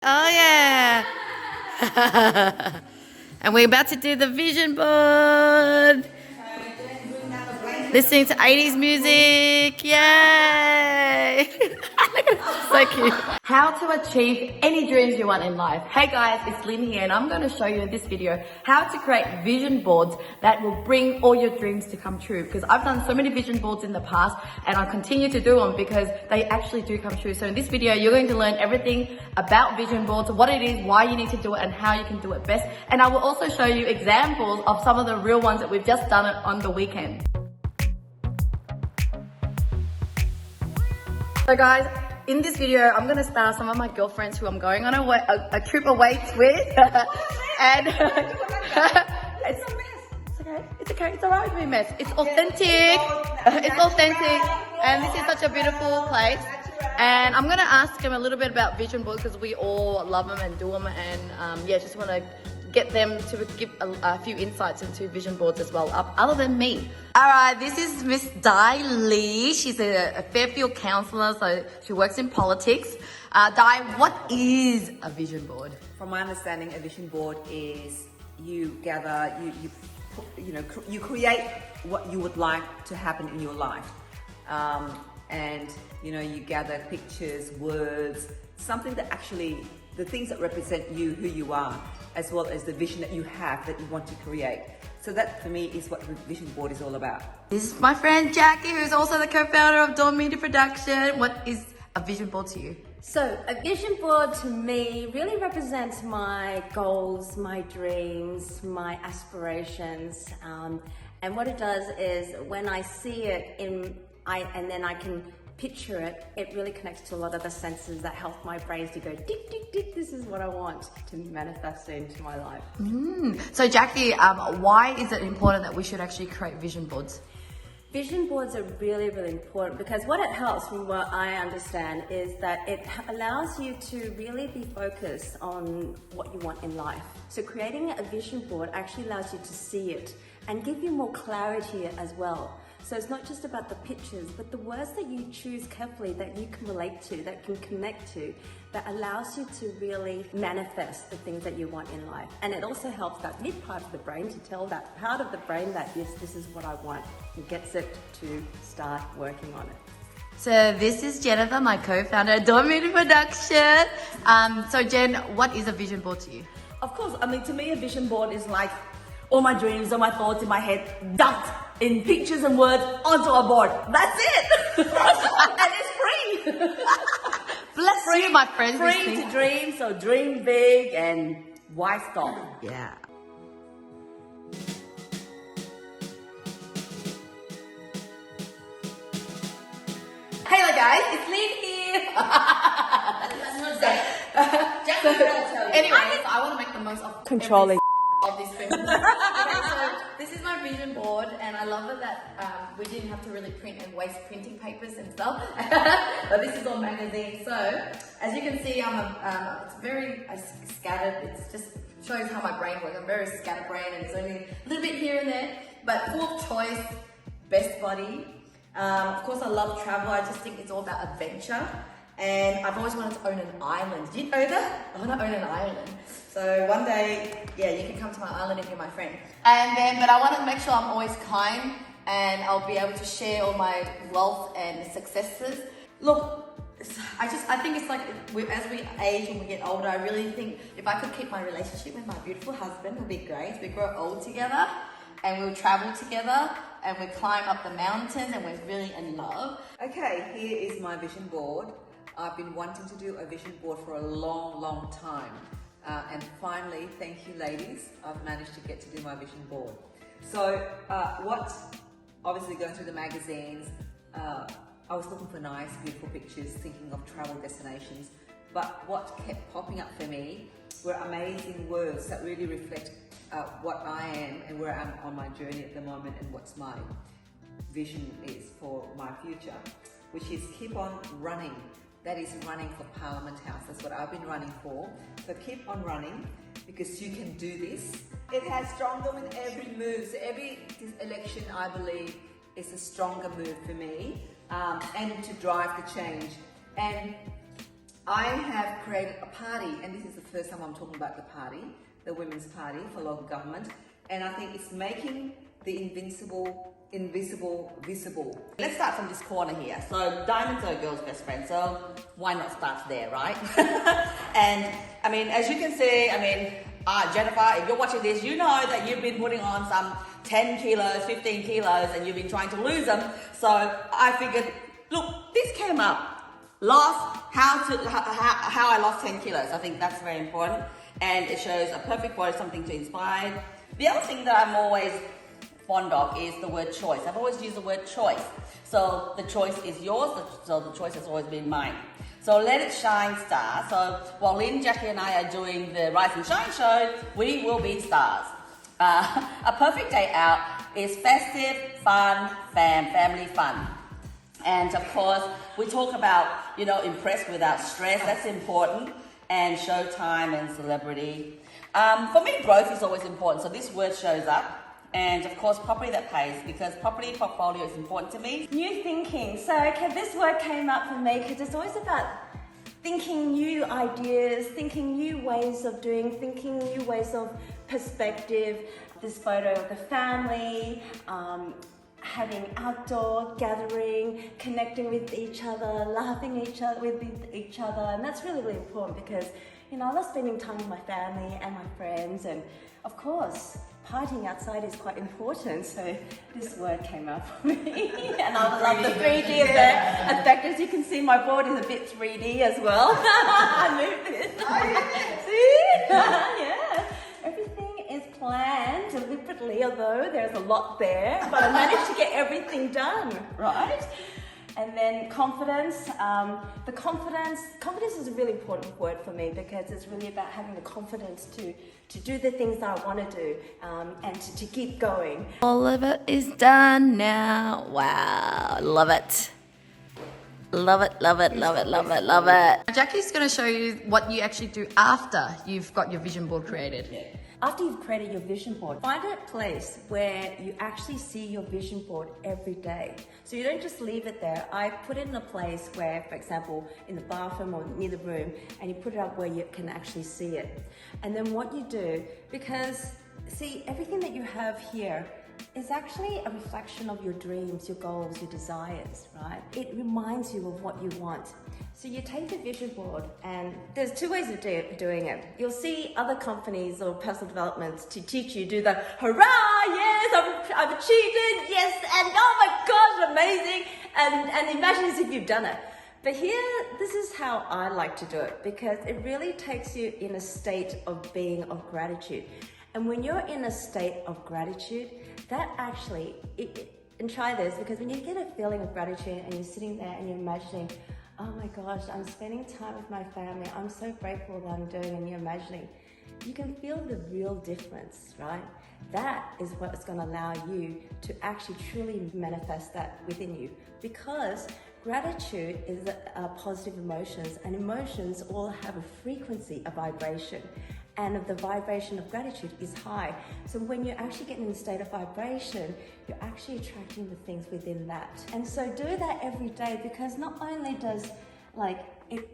Oh yeah. And we're about to do the vision board. Listening to 80s music. Yay! So cute. How to achieve any dreams you want in life. Hey guys, it's Linh here and I'm going to show you in this video how to create vision boards that will bring all your dreams to come true. Because I've done so many vision boards in the past and I continue to do them because they actually do come true. So in this video, you're going to learn everything about vision boards, what it is, why you need to do it and how you can do it best. And I will also show you examples of some of the real ones that we've just done it on the weekend. So guys, in this video, I'm going to start some of my girlfriends who I'm going on a trip away with. And it's okay. It's okay. It's alright to be a mess. It's authentic. It's authentic. And this is such a beautiful place. And I'm going to ask them a little bit about vision boards because we all love them and do them. And yeah, just want to get them to give a few insights into vision boards as well, other than me. All right, this is Miss Di Lee. She's a Fairfield counsellor, so she works in politics. Di, what is a vision board? From my understanding, a vision board is you gather, you create what you would like to happen in your life. And you gather pictures, words, something that actually, the things that represent you, who you are, as well as the vision that you have that you want to create. So that for me is what the vision board is all about. This is my friend Jackie, who's also the co-founder of Dawn Media Production. What is a vision board to you? So a vision board to me really represents my goals, my dreams, my aspirations. And what it does is when I see it and then I can picture it, it really connects to a lot of the senses that help my brain to go tick, tick, tick, this is what I want to manifest into my life. So Jackie, why is it important that we should actually create vision boards? Vision boards are really, really important because what it helps, from what I understand, is that it allows you to really be focused on what you want in life. So creating a vision board actually allows you to see it and give you more clarity as well. So it's not just about the pictures, but the words that you choose carefully that you can relate to, that can connect to, that allows you to really manifest the things that you want in life. And it also helps that mid part of the brain to tell that part of the brain that yes, this is what I want. It gets it to start working on it. So this is Jennifer, my co-founder of Dawn Media Production. So Jen, what is a vision board to you? Of course, I mean, to me, a vision board is like all my dreams, all my thoughts in my head, dumped in pictures and words onto a board. That's it. And it's free. Bless you, my friend. Free to dream, so dream big and why stop? Yeah. Hey guys, it's Linh here. Anyway, I want to make the most of Controlling. of this film. Okay, so this is my vision board and I love it that we didn't have to really print and waste printing papers and stuff. But this is all magazine. So as you can see, it's very scattered. It just shows how my brain works. I'm very scattered brain and it's only a little bit here and there, but full of choice, best body. Of course I love travel. I just think it's all about adventure. And I've always wanted to own an island. Did you know that? I want to own an island. So one day, yeah, you can come to my island if you're my friend. But I want to make sure I'm always kind and I'll be able to share all my wealth and successes. Look, I think it's like as we age and we get older, I really think if I could keep my relationship with my beautiful husband, it would be great. We grow old together and we'll travel together and we climb up the mountains and we're really in love. Okay, here is my vision board. I've been wanting to do a vision board for a long, long time. And finally, thank you ladies, I've managed to get to do my vision board. So obviously going through the magazines, I was looking for nice, beautiful pictures, thinking of travel destinations. But what kept popping up for me were amazing words that really reflect what I am and where I'm on my journey at the moment and what's my vision is for my future, which is keep on running. That is running for Parliament House. That's what I've been running for. So keep on running because you can do this. It has stronger with every move. So every election, I believe, is a stronger move for me and to drive the change. And I have created a party, and this is the first time I'm talking about the party, the women's party for local government, and I think it's making the invisible visible. Let's start from this corner here. So diamonds are a girl's best friend, so why not start there, right? And I mean, as you can see, I mean, Jennifer, if you're watching this, you know that you've been putting on some 10 kilos, 15 kilos, and you've been trying to lose them. So I figured, look, this came up. How I lost 10 kilos. I think that's very important. And it shows a perfect body, something to inspire. The other thing that I'm always fond of is the word choice. I've always used the word choice. So the choice is yours, so the choice has always been mine. So let it shine, star. So while Lynn, Jackie and I are doing the Rise and Shine show, we will be stars. A perfect day out is festive, fun, family fun. And of course, we talk about, you know, impress without stress, that's important, and showtime and celebrity. For me, growth is always important, so this word shows up. And of course, property that pays, because property portfolio is important to me. New thinking. So, okay, this word came up for me because it's always about thinking new ideas, thinking new ways of doing, thinking new ways of perspective. This photo of the family, having outdoor gathering, connecting with each other, laughing with each other, and that's really, really important because, you know, I love spending time with my family and my friends, and of course, partying outside is quite important, so this word came up for me. And I love the 3D effect. In fact, as you can see, my board is a bit 3D as well. I moved it. See? Yeah. Everything is planned deliberately, although there's a lot there, but I managed to get everything done, right? And then confidence. Confidence is a really important word for me because it's really about having the confidence to do the things that I want to do and to keep going. All of it is done now. Wow, love it. Love it, love it, love it, love it, love it. Jackie's going to show you what you actually do after you've got your vision board created. Yeah. After you've created your vision board, find a place where you actually see your vision board every day. So you don't just leave it there. I put it in a place where, for example, in the bathroom or near the room, and you put it up where you can actually see it. And then what you do, because see, everything that you have here is actually a reflection of your dreams, your goals, your desires, right? It reminds you of what you want. So you take the vision board, and there's two ways of doing it. You'll see other companies or personal developments to teach you do the hurrah, yes, I've achieved it, yes, and oh my gosh, amazing, and imagine as if you've done it. But here, this is how I like to do it because it really takes you in a state of being of gratitude. And when you're in a state of gratitude, that actually, and try this, because when you get a feeling of gratitude and you're sitting there and you're imagining, oh my gosh, I'm spending time with my family, I'm so grateful that I'm doing, and you're imagining, you can feel the real difference, right? That is what's going to allow you to actually truly manifest that within you, because gratitude is positive emotions, and emotions all have a frequency, a vibration, and the vibration of gratitude is high. So when you're actually getting in a state of vibration, you're actually attracting the things within that. And so do that every day, because not only does it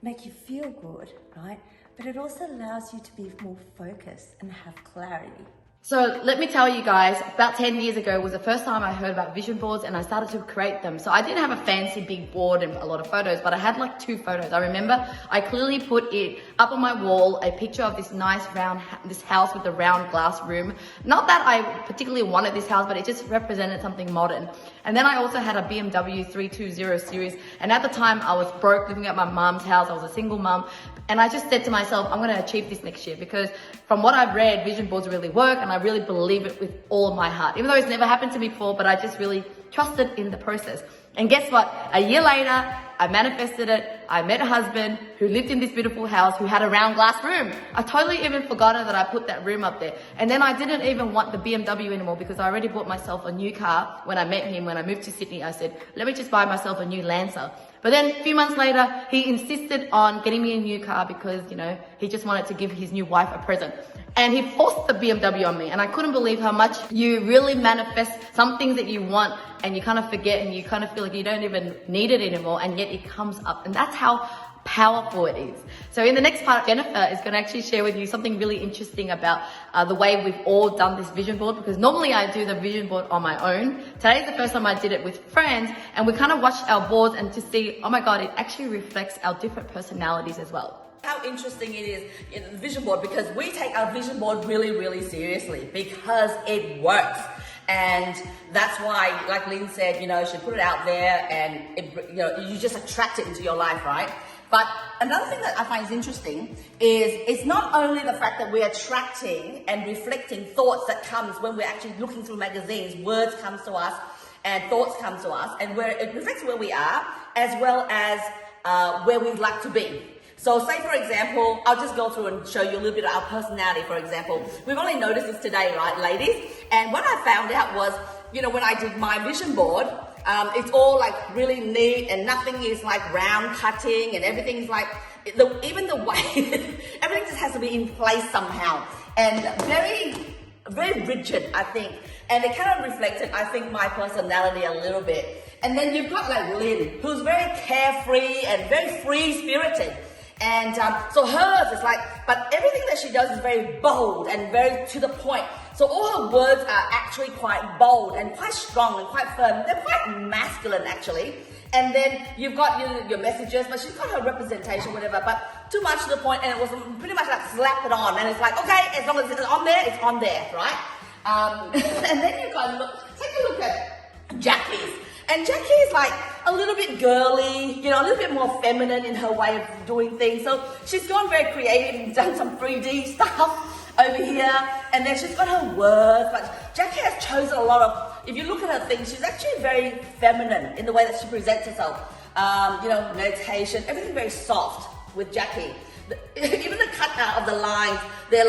make you feel good, right? But it also allows you to be more focused and have clarity. So let me tell you guys, about 10 years ago was the first time I heard about vision boards, and I started to create them. So I didn't have a fancy big board and a lot of photos, but I had like 2 photos. I remember I clearly put it up on my wall, a picture of this nice round, this house with a round glass room. Not that I particularly wanted this house, but it just represented something modern. And then I also had a BMW 320 series. And at the time I was broke, living at my mom's house. I was a single mom. And I just said to myself, I'm going to achieve this next year, because from what I've read, vision boards really work, and I really believe it with all of my heart. Even though it's never happened to me before, but I just really trusted in the process. And guess what? A year later, I manifested it. I met a husband who lived in this beautiful house, who had a round glass room. I totally even forgotten that I put that room up there. And then I didn't even want the BMW anymore, because I already bought myself a new car. When I met him, when I moved to Sydney, I said, let me just buy myself a new Lancer. But then a few months later, he insisted on getting me a new car because, you know, he just wanted to give his new wife a present. And he forced the BMW on me, and I couldn't believe how much you really manifest some things that you want, and you kind of forget, and you kind of feel like you don't even need it anymore, and yet it comes up. And that's how powerful it is. So in the next part, Jennifer is going to actually share with you something really interesting about the way we've all done this vision board, because normally I do the vision board on my own. Today's the first time I did it with friends, and we kind of watched our boards and to see, oh my God, it actually reflects our different personalities as well. How interesting it is in the vision board, because we take our vision board really, really seriously because it works. And that's why, like Linh said, you should put it out there and you just attract it into your life, right? But another thing that I find is interesting is it's not only the fact that we're attracting and reflecting thoughts that comes when we're actually looking through magazines, words comes to us and thoughts come to us, and where it reflects where we are as well as where we'd like to be. So say, for example, I'll just go through and show you a little bit of our personality, for example. We've only noticed this today, right, ladies? And what I found out was, when I did my vision board, it's all like really neat and nothing is like round cutting and everything's like, even the way, everything just has to be in place somehow. And very, very rigid, I think. And it kind of reflected, I think, my personality a little bit. And then you've got like Linh, who's very carefree and very free-spirited. And so hers is like, but everything that she does is very bold and very to the point. So all her words are actually quite bold and quite strong and quite firm. They're quite masculine actually. And then you've got your messages, but she's got her representation, whatever, but too much to the point, and it was pretty much like slap it on. And it's like, okay, as long as it's on there, right? And then you've got, take a look at Jackie's. And Jackie is like a little bit girly, a little bit more feminine in her way of doing things. So she's gone very creative and done some 3D stuff over here. And then she's got her words. But Jackie has chosen a lot of, if you look at her things, she's actually very feminine in the way that she presents herself. Meditation, everything very soft with Jackie. Even the cutout of the lines, they're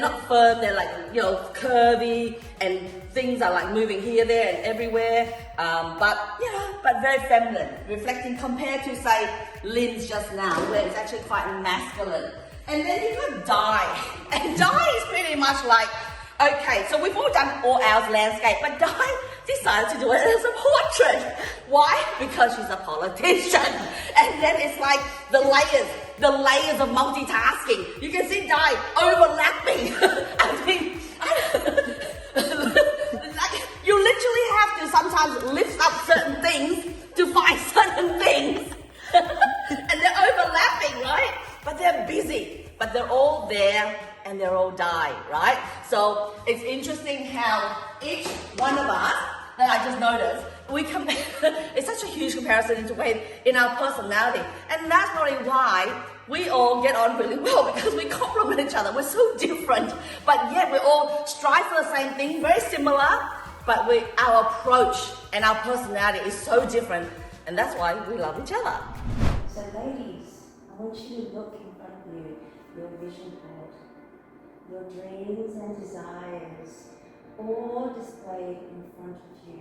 not firm, they're like, curvy, and things are like moving here, there, and everywhere. But very feminine, reflecting compared to, say, Lin's just now, where it's actually quite masculine. And then you've got Di. And Di is pretty much like, okay, so we've all done all ours landscape, but Di decided to do it as a portrait. Why? Because she's a politician. And then it's like the layers of multitasking. You can see Di overlapping. You literally have to sometimes lift up certain things to find certain things. And they're overlapping, right? But they're busy. But they're all there and they're all Di, right? So it's interesting how each one of us, that I just noticed, it's such a huge comparison in our personality. And that's probably why we all get on really well, because we complement each other. We're so different, but yet we all strive for the same thing, very similar, but our approach and our personality is so different, and that's why we love each other. So ladies, I want you to look in front of you, your vision board, your dreams and desires, all displayed in front of you.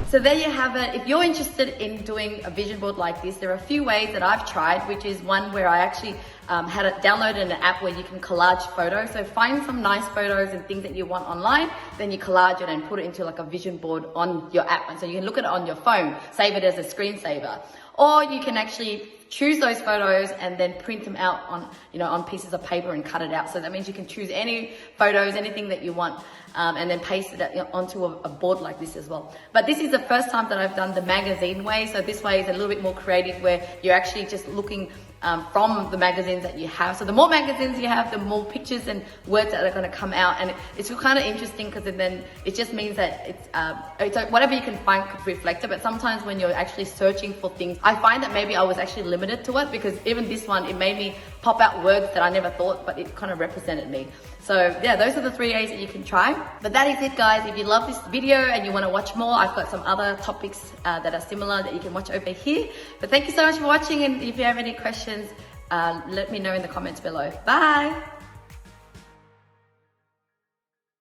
So there you have it. If you're interested in doing a vision board like this, there are a few ways that I've tried, which is one where I actually had it downloaded an app where you can collage photos. So find some nice photos and things that you want online, then you collage it and put it into like a vision board on your app. And so you can look at it on your phone, save it as a screensaver. Or you can actually choose those photos and then print them out on pieces of paper and cut it out. So that means you can choose any photos, anything that you want, and then paste it onto a board like this as well. But this is the first time that I've done the magazine way. So this way is a little bit more creative, where you're actually just looking from the magazines that you have. So the more magazines you have, the more pictures and words that are going to come out, and it's kind of interesting because then it just means that it's whatever you can find could reflect it. But sometimes when you're actually searching for things, I find that maybe I was actually limited to it, because even this one, it made me pop out words that I never thought, but it kind of represented me. So yeah, those are the 3 ways that you can try. But that is it, guys. If you love this video and you want to watch more, I've got some other topics that are similar that you can watch over here. But thank you so much for watching, and if you have any questions, let me know in the comments below. Bye.